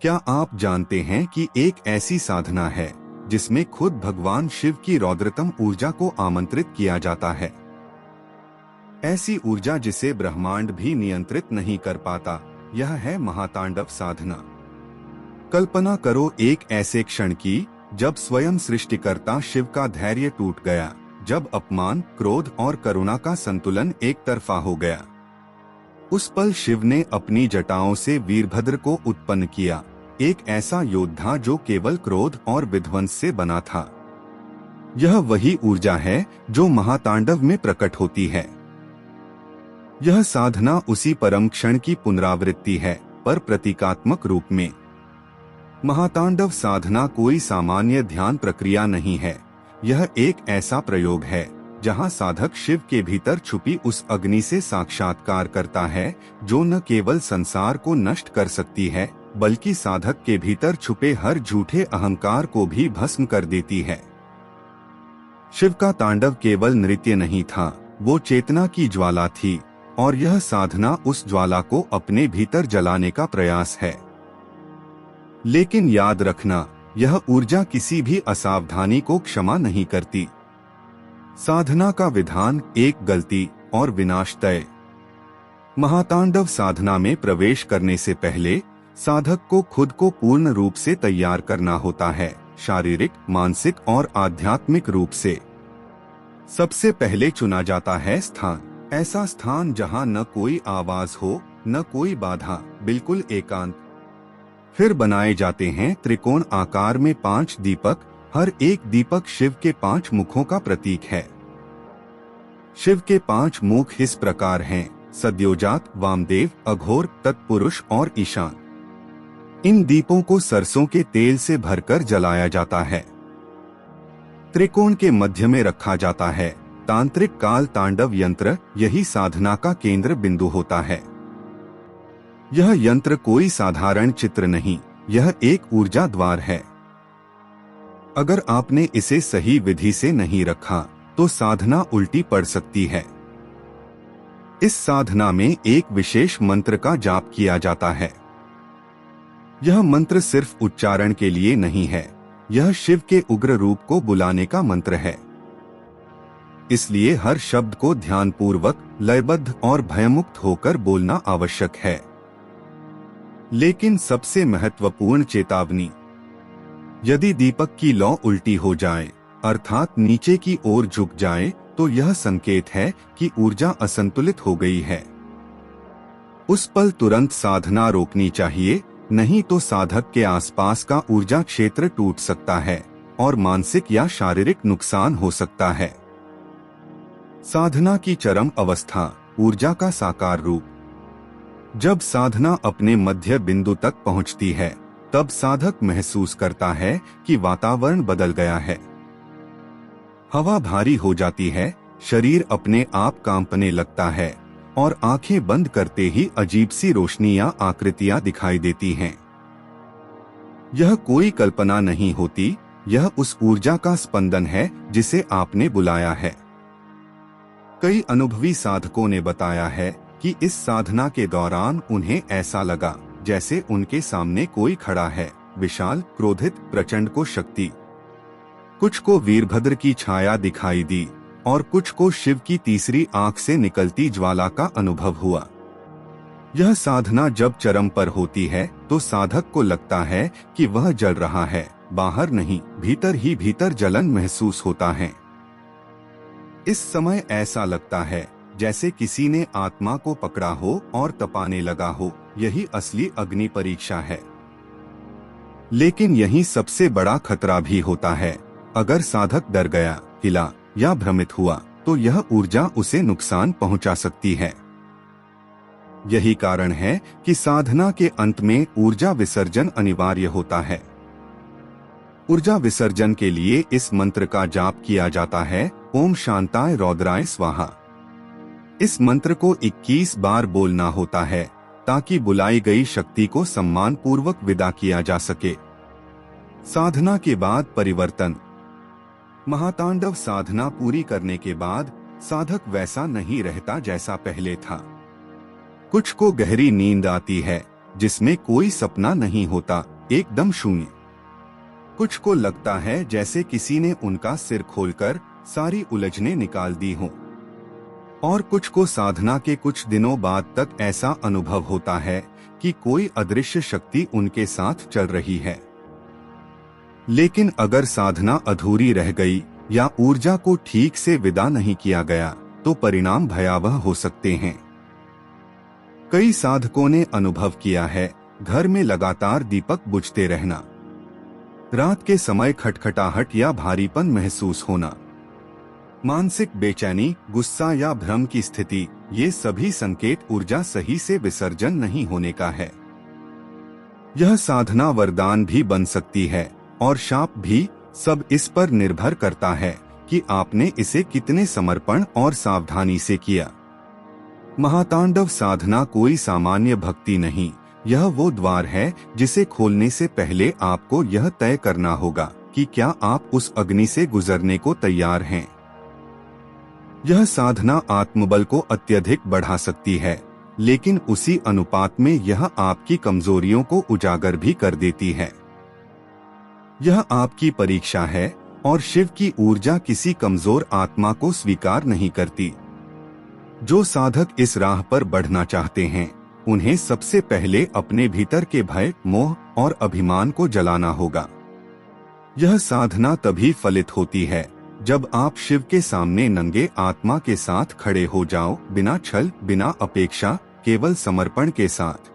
क्या आप जानते हैं कि एक ऐसी साधना है जिसमें खुद भगवान शिव की रौद्रतम ऊर्जा को आमंत्रित किया जाता है? ऐसी ऊर्जा जिसे ब्रह्मांड भी नियंत्रित नहीं कर पाता, यह है महातांडव साधना। कल्पना करो एक ऐसे क्षण की जब स्वयं सृष्टिकर्ता शिव का धैर्य टूट गया, जब अपमान, क्रोध और करुणा का संतुलन एक तरफा हो गया। उस पल शिव ने अपनी जटाओं से वीरभद्र को उत्पन्न किया, एक ऐसा योद्धा जो केवल क्रोध और विध्वंस से बना था। यह वही ऊर्जा है जो महातांडव में प्रकट होती है। यह साधना उसी परम क्षण की पुनरावृत्ति है, पर प्रतीकात्मक रूप में। महातांडव साधना कोई सामान्य ध्यान प्रक्रिया नहीं है। यह एक ऐसा प्रयोग है जहां साधक शिव के भीतर छुपी उस अग्नि से साक्षात्कार करता है जो न केवल संसार को नष्ट कर सकती है, बल्कि साधक के भीतर छुपे हर झूठे अहंकार को भी भस्म कर देती है। शिव का तांडव केवल नृत्य नहीं था, वो चेतना की ज्वाला थी, और यह साधना उस ज्वाला को अपने भीतर जलाने का प्रयास है। लेकिन याद रखना, यह ऊर्जा किसी भी असावधानी को क्षमा नहीं करती। साधना का विधान, एक गलती और विनाश तय। महातांडव साधना में प्रवेश करने से पहले साधक को खुद को पूर्ण रूप से तैयार करना होता है, शारीरिक, मानसिक और आध्यात्मिक रूप से। सबसे पहले चुना जाता है स्थान, ऐसा स्थान जहां न कोई आवाज हो, न कोई बाधा, बिल्कुल एकांत। फिर बनाए जाते हैं त्रिकोण आकार में 5 दीपक, हर एक दीपक शिव के 5 मुखों का प्रतीक है। शिव के 5 मुख इस प्रकार हैं: सद्योजात, वामदेव, अघोर, तत्पुरुष और ईशान। इन दीपों को सरसों के तेल से भरकर जलाया जाता है। त्रिकोण के मध्य में रखा जाता है तांत्रिक काल तांडव यंत्र, यही साधना का केंद्र बिंदु होता है। यह यंत्र कोई साधारण चित्र नहीं, यह एक ऊर्जा द्वार है। अगर आपने इसे सही विधि से नहीं रखा तो साधना उल्टी पड़ सकती है। इस साधना में एक विशेष मंत्र का जाप किया जाता है। यह मंत्र सिर्फ उच्चारण के लिए नहीं है, यह शिव के उग्र रूप को बुलाने का मंत्र है। इसलिए हर शब्द को ध्यानपूर्वक, लयबद्ध और भयमुक्त होकर बोलना आवश्यक है। लेकिन सबसे महत्वपूर्ण चेतावनी, यदि दीपक की लौ उल्टी हो जाए, अर्थात नीचे की ओर झुक जाए, तो यह संकेत है कि ऊर्जा असंतुलित हो गई है। उस पल तुरंत साधना रोकनी चाहिए, नहीं तो साधक के आसपास का ऊर्जा क्षेत्र टूट सकता है और मानसिक या शारीरिक नुकसान हो सकता है। साधना की चरम अवस्था, ऊर्जा का साकार रूप। जब साधना अपने मध्य बिंदु तक पहुंचती है, तब साधक महसूस करता है कि वातावरण बदल गया है। हवा भारी हो जाती है, शरीर अपने आप कांपने लगता है और आंखें बंद करते ही अजीब सी रोशनी या आकृतियां दिखाई देती हैं। यह कोई कल्पना नहीं होती, यह उस ऊर्जा का स्पंदन है जिसे आपने बुलाया है। कई अनुभवी साधकों ने बताया है कि इस साधना के दौरान उन्हें ऐसा लगा जैसे उनके सामने कोई खड़ा है, विशाल, क्रोधित, प्रचंड को शक्ति। कुछ को वीरभद्र की छाया दिखाई दी और कुछ को शिव की तीसरी आंख से निकलती ज्वाला का अनुभव हुआ। यह साधना जब चरम पर होती है तो साधक को लगता है कि वह जल रहा है, बाहर नहीं, भीतर ही भीतर जलन महसूस होता है। इस समय ऐसा लगता है जैसे किसी ने आत्मा को पकड़ा हो और तपाने लगा हो, यही असली अग्नि परीक्षा है। लेकिन यही सबसे बड़ा खतरा भी होता है। अगर साधक डर गया, हिला या भ्रमित हुआ, तो यह ऊर्जा उसे नुकसान पहुंचा सकती है। यही कारण है कि साधना के अंत में ऊर्जा विसर्जन अनिवार्य होता है। ऊर्जा विसर्जन के लिए इस मंत्र का जाप किया जाता है, ओम शांताय रौद्राय स्वाहा। इस मंत्र को 21 बार बोलना होता है ताकि बुलाई गई शक्ति को सम्मान पूर्वक विदा किया जा सके। साधना के बाद परिवर्तन। महातांडव साधना पूरी करने के बाद साधक वैसा नहीं रहता जैसा पहले था। कुछ को गहरी नींद आती है, जिसमें कोई सपना नहीं होता, एकदम शून्य। कुछ को लगता है जैसे किसी ने उनका सिर खोलकर सारी उलझने निकाल दी हो, और कुछ को साधना के कुछ दिनों बाद तक ऐसा अनुभव होता है कि कोई अदृश्य शक्ति उनके साथ चल रही है। लेकिन अगर साधना अधूरी रह गई या ऊर्जा को ठीक से विदा नहीं किया गया तो परिणाम भयावह हो सकते हैं। कई साधकों ने अनुभव किया है, घर में लगातार दीपक बुझते रहना, रात के समय खटखटाहट या भारीपन महसूस होना, मानसिक बेचैनी, गुस्सा या भ्रम की स्थिति, ये सभी संकेत ऊर्जा सही से विसर्जन नहीं होने का है। यह साधना वरदान भी बन सकती है और शाप भी, सब इस पर निर्भर करता है कि आपने इसे कितने समर्पण और सावधानी से किया। महातांडव साधना कोई सामान्य भक्ति नहीं, यह वो द्वार है जिसे खोलने से पहले आपको यह तय करना होगा कि क्या आप उस अग्नि से गुजरने को तैयार हैं। यह साधना आत्मबल को अत्यधिक बढ़ा सकती है, लेकिन उसी अनुपात में यह आपकी कमजोरियों को उजागर भी कर देती है। यह आपकी परीक्षा है और शिव की ऊर्जा किसी कमजोर आत्मा को स्वीकार नहीं करती। जो साधक इस राह पर बढ़ना चाहते हैं, उन्हें सबसे पहले अपने भीतर के भय, मोह और अभिमान को जलाना होगा। यह साधना तभी फलित होती है जब आप शिव के सामने नंगे आत्मा के साथ खड़े हो जाओ, बिना छल, बिना अपेक्षा, केवल समर्पण के साथ।